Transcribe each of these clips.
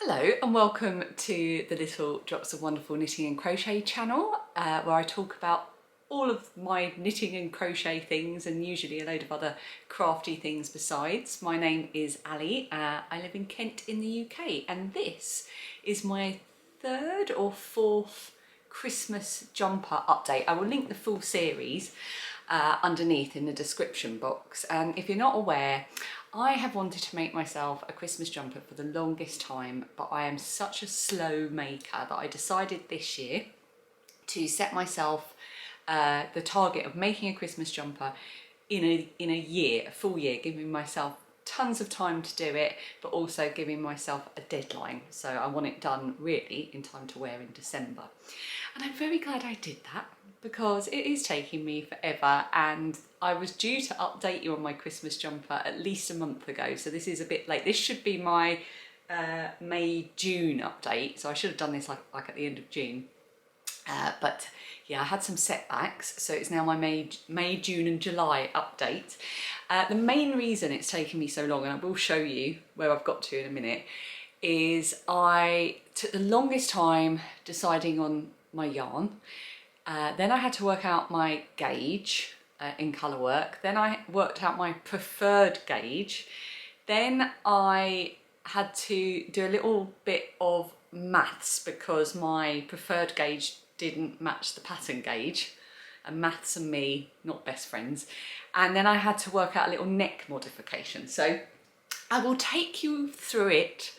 Hello and welcome to the Little Drops of Wonderful Knitting and Crochet channel, where I talk about all of my knitting and crochet things and usually a load of other crafty things besides. My name is Ali. I live in Kent in the UK, and this is my third or fourth Christmas jumper update. I will link the full series underneath in the description box. And if you're not aware, I have wanted to make myself a Christmas jumper for the longest time, but I am such a slow maker that I decided this year to set myself the target of making a Christmas jumper in a year, a full year, giving myself tons of time to do it, but also giving myself a deadline. So I want it done really in time to wear in December. And I'm very glad I did that, because it is taking me forever, and I was due to update you on my Christmas jumper at least a month ago, so this is a bit late. This should be my May-June update, so I should have done this like at the end of June. But yeah, I had some setbacks, so it's now my May, June and July update. The main reason it's taken me so long, and I will show you where I've got to in a minute, is I took the longest time deciding on my yarn. Then I had to work out my gauge in colourwork. Then I worked out my preferred gauge. Then I had to do a little bit of maths because my preferred gauge didn't match the pattern gauge, and maths and me, not best friends. And then I had to work out a little neck modification. So I will take you through it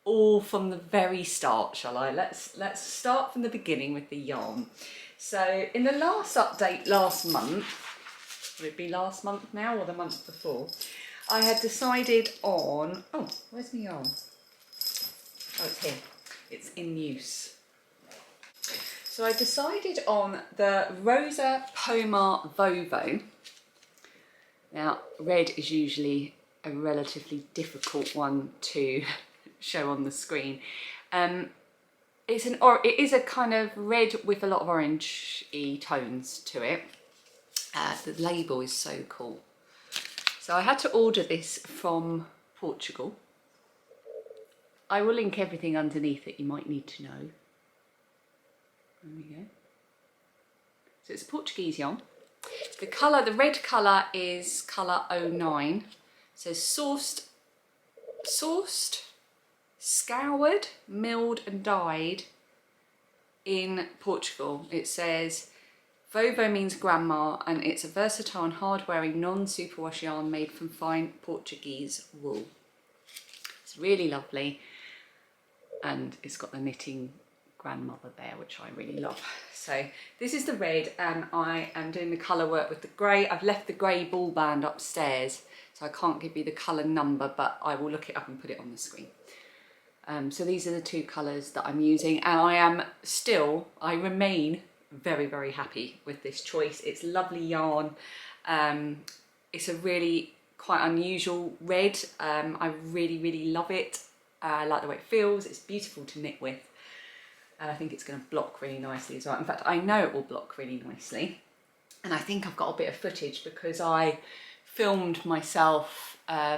all from the very start, shall I? Let's start from the beginning with the yarn. So in the last update last month, would it be last month now or the month before, I had decided on, oh, where's my yarn? Oh, it's here. It's in use. So I decided on the Rosa Pomar Vovo. Now, red is usually a relatively difficult one to show on the screen. It is a kind of red with a lot of orangey tones to it. The label is so cool. So I had to order this from Portugal. I will link everything underneath that you might need to know. There we go. So it's a Portuguese yarn. The red colour is colour 09. So sourced, scoured, milled and dyed in Portugal. It says Vovo means grandma, and it's a versatile and hard-wearing non-superwash yarn made from fine Portuguese wool. It's really lovely, and it's got the knitting grandmother there, which I really love. So this is the red, and I am doing the colour work with the grey. I've left the grey ball band upstairs, so I can't give you the colour number, but I will look it up and put it on the screen. So these are the two colours that I'm using, and I remain very, very happy with this choice. It's lovely yarn. It's a really quite unusual red. I really, really love it. I like the way it feels. It's beautiful to knit with. And I think it's going to block really nicely as well. In fact, I know it will block really nicely. And I think I've got a bit of footage because I filmed myself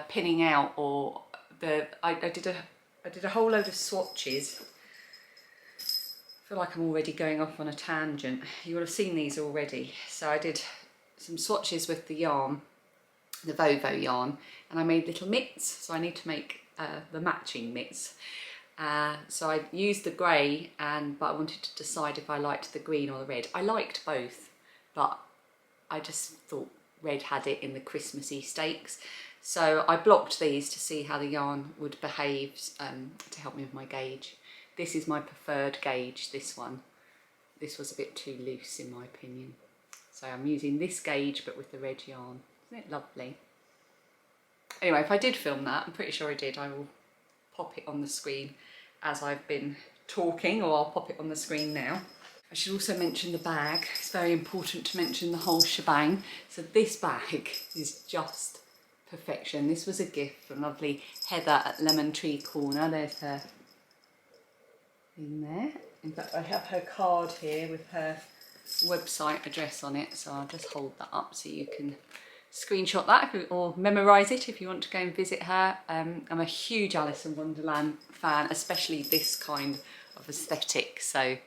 pinning out, or I did a whole load of swatches. I feel like I'm already going off on a tangent. You will have seen these already. So I did some swatches with the yarn, the Vovo yarn, and I made little mitts. So I need to make the matching mitts. So I used the grey, but I wanted to decide if I liked the green or the red. I liked both, but I just thought red had it in the Christmassy stakes. So I blocked these to see how the yarn would behave to help me with my gauge. This is my preferred gauge, this one. This was a bit too loose in my opinion. So I'm using this gauge but with the red yarn. Isn't it lovely? Anyway, if I did film that, I'm pretty sure I did, I will pop it on the screen as I've been talking, or I'll pop it on the screen now. I should also mention the bag. It's very important to mention the whole shebang. So this bag is just perfection. This was a gift from lovely Heather at Lemon Tree Corner. There's her in there. In fact, I have her card here with her website address on it, so I'll just hold that up so you can screenshot that or memorise it if you want to go and visit her. I'm a huge Alice in Wonderland fan, especially this kind of aesthetic, so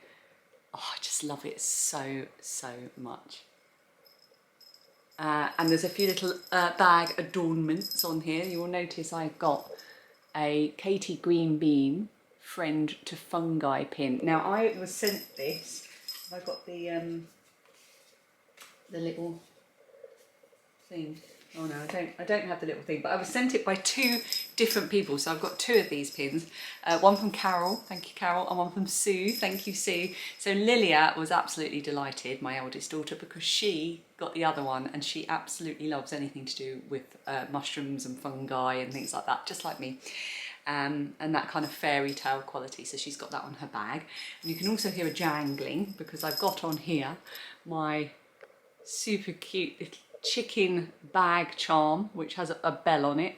I just love it so much. And there's a few little bag adornments on here. You will notice I've got a Katie Green Bean Friend to Fungi pin. Now I was sent this. Have I got the little thing? Oh no, I don't have the little thing, but I was sent it by 2 different people. So I've got 2 of these pins, one from Carol, thank you Carol, and one from Sue, thank you Sue. So Lilia was absolutely delighted, my eldest daughter, because she got the other one and she absolutely loves anything to do with mushrooms and fungi and things like that, just like me. And that kind of fairy tale quality, so she's got that on her bag. And you can also hear a jangling because I've got on here my super cute little chicken bag charm, which has a bell on it.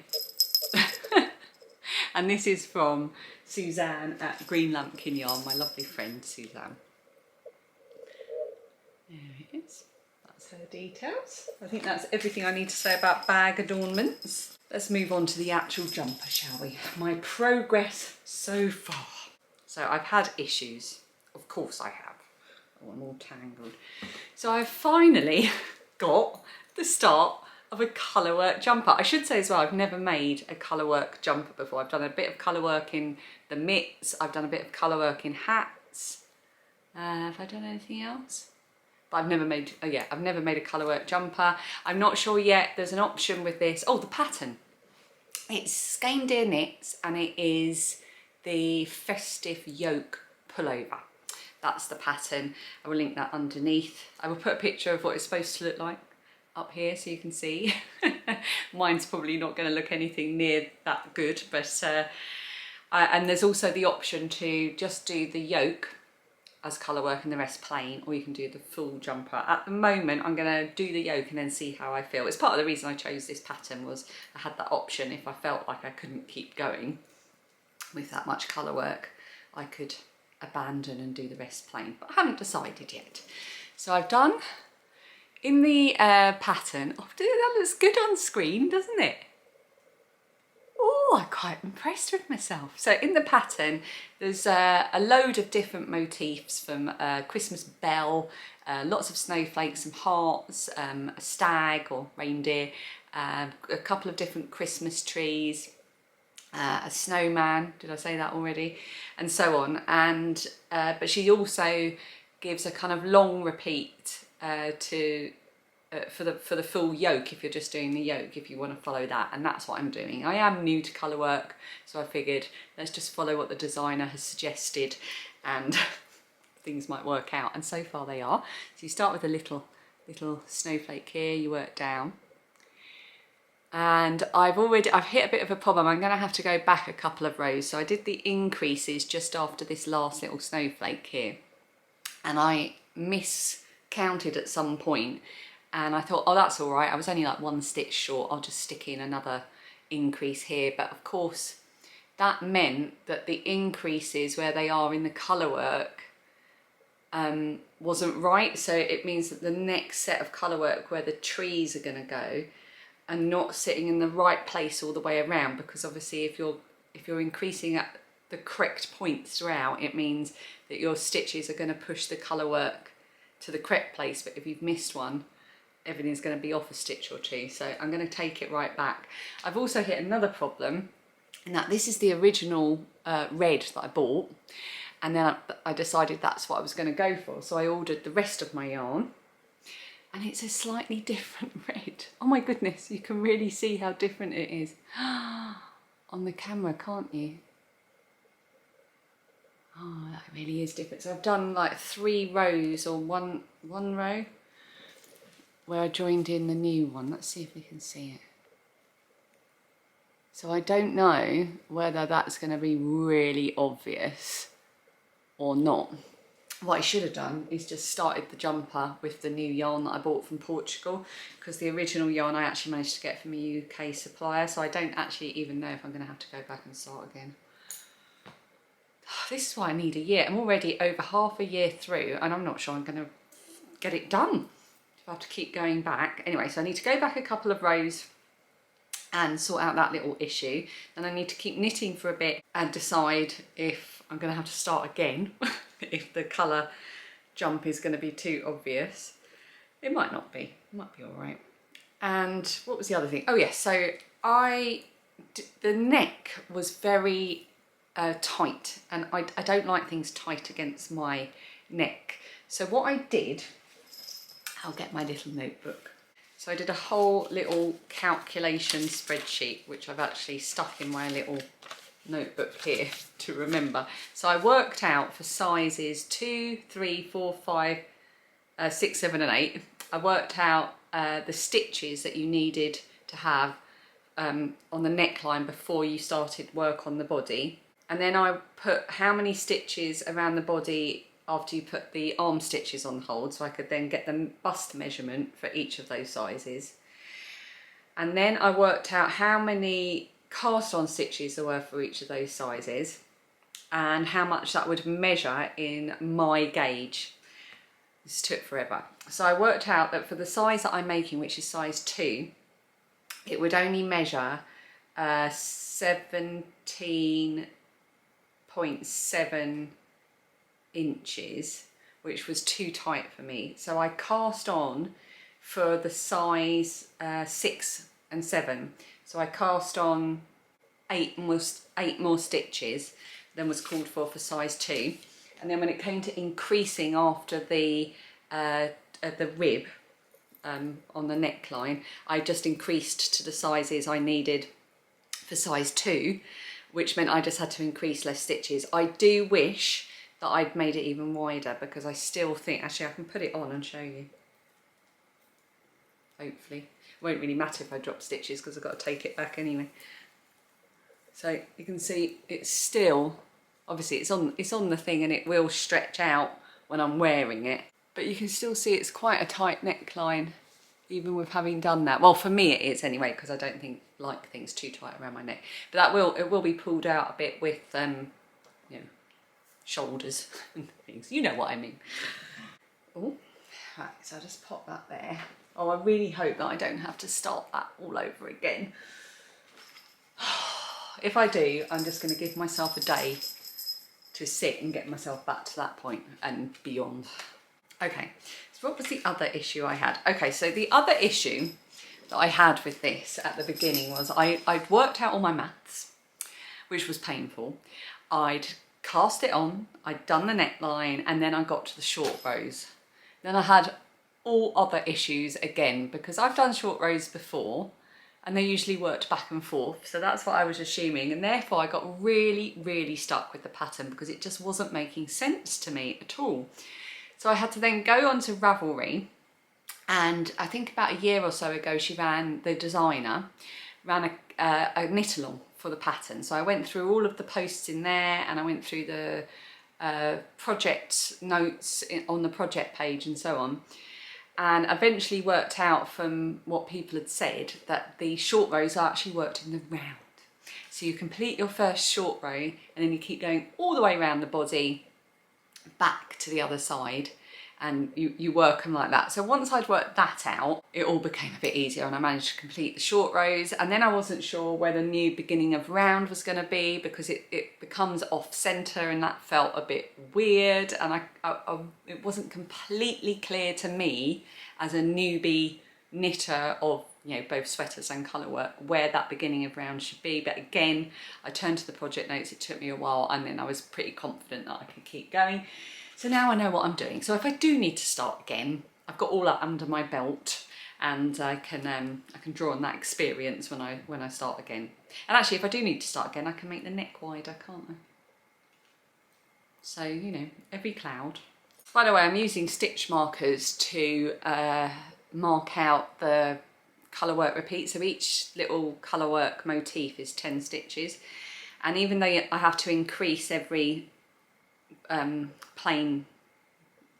And this is from Suzanne at Green Lampkin Yarn, my lovely friend Suzanne. There it is. That's her details. I think that's everything I need to say about bag adornments. Let's move on to the actual jumper, shall we? My progress so far. So I've had issues. Of course I have. Oh, I'm all tangled. So I've finally got the start of a colourwork jumper. I should say as well, I've never made a colourwork jumper before. I've done a bit of colourwork in the mitts. I've done a bit of colourwork in hats. Have I done anything else? But I've never made, I've never made a colourwork jumper. I'm not sure yet. There's an option with this. Oh, the pattern. It's Skein Deer Knits and it is the festive yoke pullover. That's the pattern. I will link that underneath. I will put a picture of what it's supposed to look like up here so you can see. Mine's probably not going to look anything near that good, but and there's also the option to just do the yoke as colourwork and the rest plain, or you can do the full jumper. At the moment I'm going to do the yoke and then see how I feel. It's part of the reason I chose this pattern, was I had that option. If I felt like I couldn't keep going with that much colourwork, I could abandon and do the rest plain, but I haven't decided yet. So I've done in the pattern. Oh, that looks good on screen, doesn't it? Oh, I'm quite impressed with myself. So in the pattern, there's a load of different motifs, from Christmas bell, lots of snowflakes, some hearts, a stag or reindeer, a couple of different Christmas trees, a snowman, did I say that already? And so on. And but she also gives a kind of long repeat for the full yoke, if you're just doing the yoke, if you want to follow that. And that's what I'm doing. I am new to colourwork, so I figured let's just follow what the designer has suggested and things might work out, and so far they are. So you start with a little snowflake here, you work down. And I've hit a bit of a problem. I'm going to have to go back a couple of rows. So I did the increases just after this last little snowflake here, and I miscounted at some point. And I thought, oh, that's all right. I was only like 1 stitch short. I'll just stick in another increase here. But of course, that meant that the increases where they are in the colourwork wasn't right. So it means that the next set of colourwork where the trees are going to go are not sitting in the right place all the way around, because obviously if you're increasing at the correct points throughout, it means that your stitches are going to push the colourwork to the correct place. But if you've missed one, everything's going to be off a stitch or two. So I'm going to take it right back. I've also hit another problem in that this is the original red that I bought, and then I decided that's what I was going to go for. So I ordered the rest of my yarn, and it's a slightly different red. Oh my goodness, you can really see how different it is on the camera, can't you? Oh, that really is different. So I've done like 3 rows, or one row where I joined in the new one. Let's see if we can see it. So I don't know whether that's going to be really obvious or not. What I should have done is just started the jumper with the new yarn that I bought from Portugal, because the original yarn I actually managed to get from a UK supplier, so I don't actually even know if I'm going to have to go back and start again. This is why I need a year. I'm already over half a year through and I'm not sure I'm going to get it done, to I have to keep going back. Anyway, so I need to go back a couple of rows and sort out that little issue. Then I need to keep knitting for a bit and decide if I'm going to have to start again, if the colour jump is going to be too obvious. It might not be, it might be all right. And what was the other thing? Oh yes, so the neck was very tight, and I don't like things tight against my neck. So what I did, I'll get my little notebook. So I did a whole little calculation spreadsheet, which I've actually stuck in my little notebook here to remember. So I worked out for sizes 2, 3, 4, 5, 6, 7 and 8. I worked out the stitches that you needed to have on the neckline before you started work on the body. And then I put how many stitches around the body after you put the arm stitches on hold, so I could then get the bust measurement for each of those sizes. And then I worked out how many cast on stitches there were for each of those sizes and how much that would measure in my gauge. This took forever. So I worked out that for the size that I'm making, which is size 2, it would only measure 17.7 inches, which was too tight for me. So I cast on for the size 6 and 7. So I cast on 8 more stitches than was called for size 2. And then when it came to increasing after the rib on the neckline, I just increased to the sizes I needed for size 2, which meant I just had to increase less stitches. I do wish that I'd made it even wider, because I still think, actually I can put it on and show you. Hopefully. It won't really matter if I drop stitches because I've got to take it back anyway. So you can see it's still, obviously it's on the thing and it will stretch out when I'm wearing it. But you can still see it's quite a tight neckline, even with having done that. Well, for me it is anyway, because I don't like things too tight around my neck. But it will be pulled out a bit with you know, shoulders and things. You know what I mean. Oh, right, so I'll just pop that there. Oh, I really hope that I don't have to start that all over again. If I do, I'm just going to give myself a day to sit and get myself back to that point and beyond. Okay, so what was the other issue I had? Okay, so the other issue that I had with this at the beginning was I'd worked out all my maths, which was painful. I'd cast it on, I'd done the neckline, and then I got to the short rows. Then I had all other issues again, because I've done short rows before and they usually worked back and forth, so that's what I was assuming, and therefore I got really stuck with the pattern because it just wasn't making sense to me at all. So I had to then go on to Ravelry, and I think about a year or so ago the designer ran a knit along for the pattern. So I went through all of the posts in there, and I went through the project notes on the project page and so on, and eventually worked out from what people had said that the short rows are actually worked in the round. So you complete your first short row and then you keep going all the way around the body back to the other side, and you work them like that. So once I'd worked that out, it all became a bit easier and I managed to complete the short rows. And then I wasn't sure where the new beginning of round was going to be, because it becomes off center, and that felt a bit weird, and it wasn't completely clear to me as a newbie knitter of, you know, both sweaters and colour work, where that beginning of round should be. But again, I turned to the project notes, it took me a while, and then I was pretty confident that I could keep going. So now I know what I'm doing. So if I do need to start again, I've got all that under my belt, and I can draw on that experience when I start again. And actually, if I do need to start again, I can make the neck wider, can't I? So, you know, every cloud. By the way, I'm using stitch markers to mark out the colour work repeat. So each little colour work motif is 10 stitches, and even though I have to increase every plain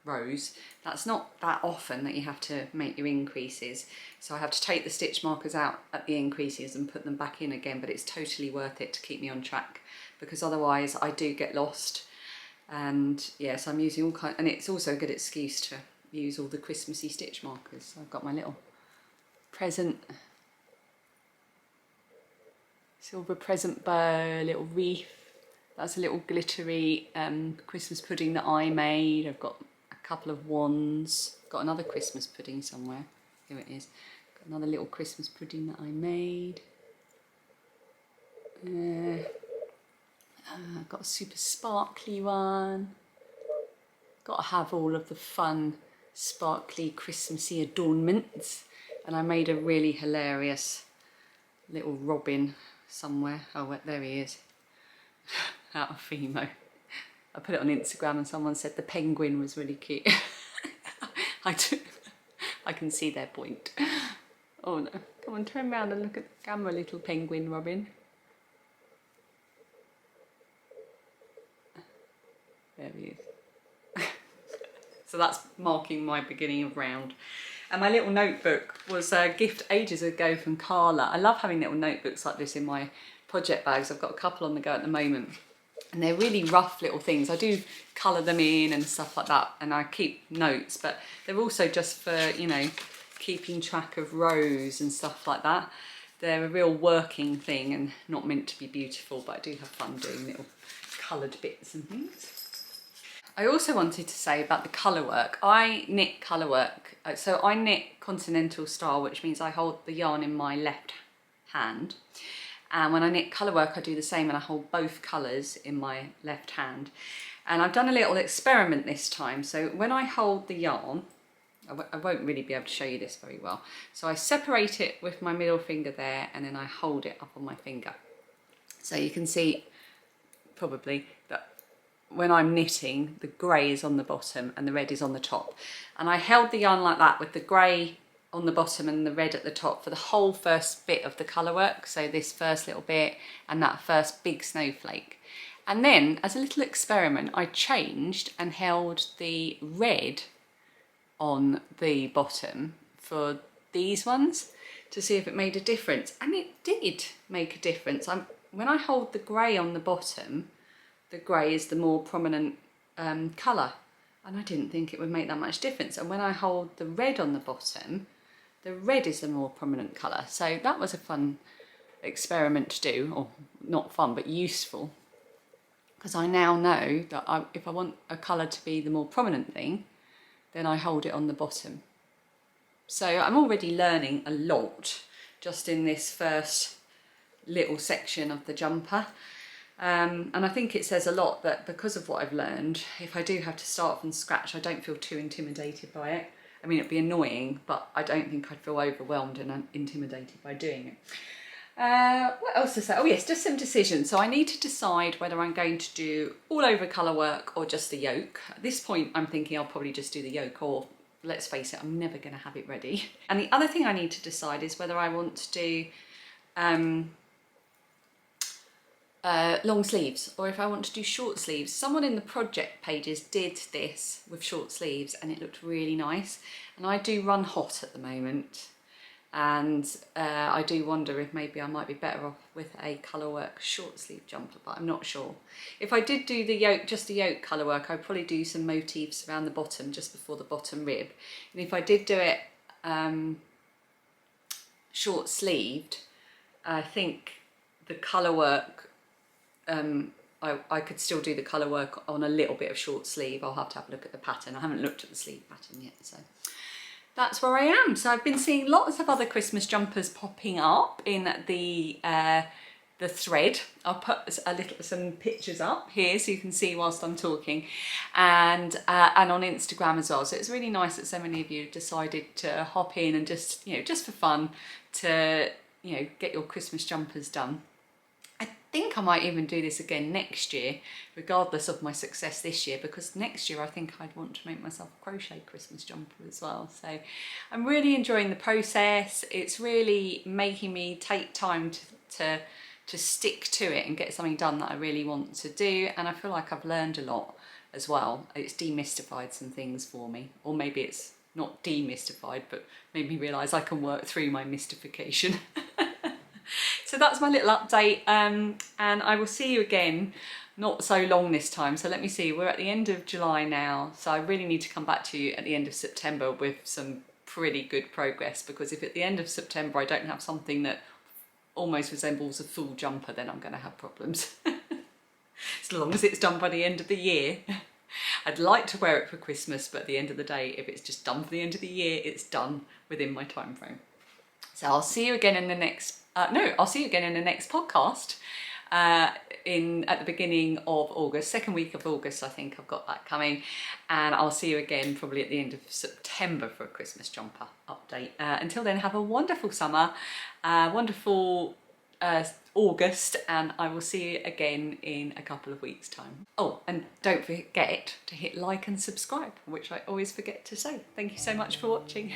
rows, that's not that often that you have to make your increases. So I have to take the stitch markers out at the increases and put them back in again, but it's totally worth it to keep me on track, because otherwise I do get lost. And yes, I'm using all kinds, and it's also a good excuse to use all the Christmassy stitch markers. So I've got my little present, silver present bow, little wreath. That's a little glittery Christmas pudding that I made. I've got a couple of wands. Got another Christmas pudding somewhere. Here it is. Got another little Christmas pudding that I made. I've got a super sparkly one. Got to have all of the fun, sparkly, Christmassy adornments. And I made a really hilarious little robin somewhere. Oh, there he is. Out of Fimo. I put it on Instagram and someone said the penguin was really cute. I can see their point. Oh no, come on, turn around and look at the camera, little penguin robin. There he is. So that's marking my beginning of round. And my little notebook was a gift ages ago from Carla. I love having little notebooks like this in my project bags. I've got a couple on the go at the moment. And they're really rough little things. I do colour them in and stuff like that, and I keep notes, but they're also just for, you know, keeping track of rows and stuff like that. They're a real working thing and not meant to be beautiful, but I do have fun doing little coloured bits and things. I also wanted to say about the colour work. I knit colour work, so I knit continental style, which means I hold the yarn in my left hand. And when I knit colour work, I do the same, and I hold both colours in my left hand. And I've done a little experiment this time. So when I hold the yarn, I won't really be able to show you this very well. So I separate it with my middle finger there, and then I hold it up on my finger. So you can see probably that when I'm knitting, the grey is on the bottom and the red is on the top. And I held the yarn like that with the grey on the bottom and the red at the top for the whole first bit of the colour work. So this first little bit and that first big snowflake. And then as a little experiment, I changed and held the red on the bottom for these ones to see if it made a difference. And it did make a difference. When I hold the grey on the bottom, the grey is the more prominent colour. And I didn't think it would make that much difference. And when I hold the red on the bottom, the red is the more prominent colour. So that was a fun experiment to do, or not fun, but useful. Because I now know that if I want a colour to be the more prominent thing, then I hold it on the bottom. So I'm already learning a lot just in this first little section of the jumper. And I think it says a lot that because of what I've learned, if I do have to start from scratch, I don't feel too intimidated by it. I mean, it'd be annoying, but I don't think I'd feel overwhelmed and intimidated by doing it. What else to say? Oh yes, just some decisions. So I need to decide whether I'm going to do all over colour work or just the yoke. At this point, I'm thinking I'll probably just do the yoke, or let's face it, I'm never going to have it ready. And the other thing I need to decide is whether I want to do long sleeves or if I want to do short sleeves. Someone in the project pages did this with short sleeves and it looked really nice. And I do run hot at the moment, and I do wonder if maybe I might be better off with a colourwork short sleeve jumper, but I'm not sure. If I did do the yoke, just the yoke colourwork, I'd probably do some motifs around the bottom, just before the bottom rib. And if I did do it short sleeved, I think the colourwork, I could still do the colour work on a little bit of short sleeve. I'll have to have a look at the pattern. I haven't looked at the sleeve pattern yet, so that's where I am. So I've been seeing lots of other Christmas jumpers popping up in the thread. I'll put some pictures up here so you can see whilst I'm talking, and on Instagram as well. So it's really nice that so many of you decided to hop in and just, you know, just for fun, to, you know, get your Christmas jumpers done. I think I might even do this again next year, regardless of my success this year, because next year I think I'd want to make myself a crochet Christmas jumper as well. So I'm really enjoying the process. It's really making me take time to stick to it and get something done that I really want to do. And I feel like I've learned a lot as well. It's demystified some things for me, or maybe it's not demystified, but made me realise I can work through my mystification. So that's my little update, and I will see you again not so long this time. So let me see, we're at the end of July now, so I really need to come back to you at the end of September with some pretty good progress, because if at the end of September I don't have something that almost resembles a full jumper, then I'm going to have problems. As long as it's done by the end of the year. I'd like to wear it for Christmas, but at the end of the day, if it's just done for the end of the year, it's done within my time frame. So I'll see you again in the next, I'll see you again in the next podcast at the beginning of August, second week of August, I think I've got that coming. And I'll see you again probably at the end of September for a Christmas jumper update. Until then, have a wonderful summer, wonderful August, and I will see you again in a couple of weeks' time. Oh, and don't forget to hit like and subscribe, which I always forget to say. Thank you so much for watching.